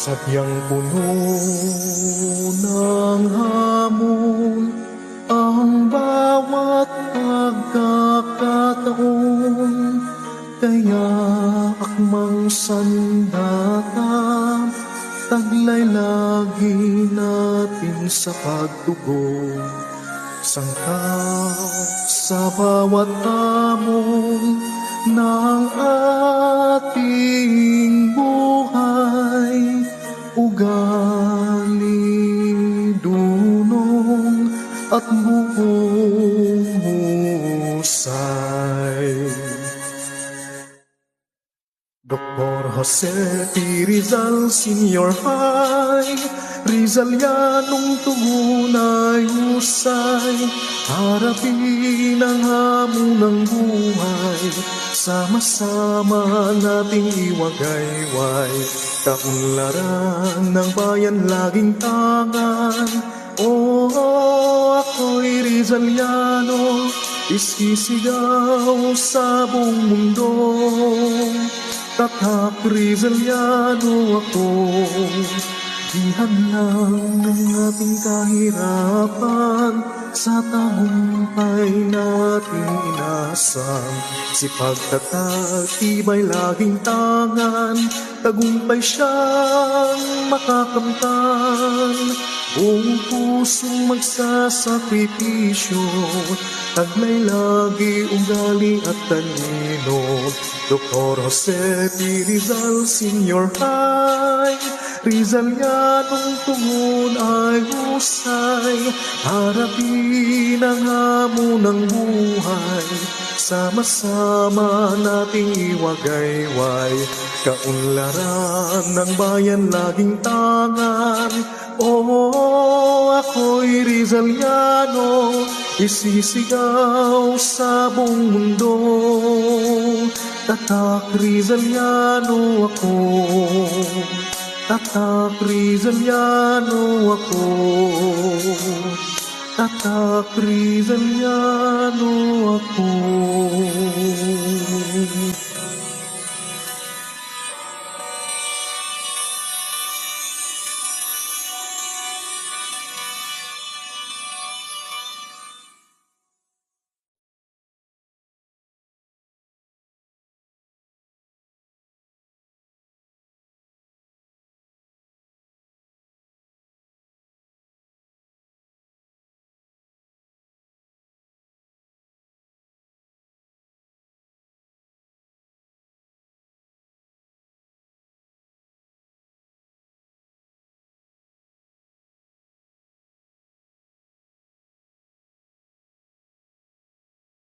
Sadyang puno ng hamon ang bawat pagkakataon, kaya akmang sandata, taglay lagi natin sa pagtugon. Sangkap sa bawat hamon ng ating buhay, ugali, dunong at buong husay. Dr. Jose P. Rizal, Senior High, Rizalianong tunay husay, harapin ang hamon ng buhay, sama-sama nating iwagayway, kaunlaran ng bayan laging tangan. Ako'y Rizaliano, isisigaw sa buong mundo. Tatak Rizaliano ako, dihan lang ng ating kahirapan, sa tagumpay natin inasam. Sipag tatag, tibay laging tangan, tagumpay siyang makakamtan. Buong pusong magsasakripisyo, taglay lagi ugali at talino. Dr. Jose P. Rizal, Senior High, Rizalianong tungon ay husay, harapin ang hamon ng buhay, sama-sama nating iwagayway, kaunlaran ng bayan laging tangan. Ako'y Rizaliano, isisigaw sa buong mundo. Tatak Rizaliano ako, tatak Rizaliano ako, tatak Rizaliano ako.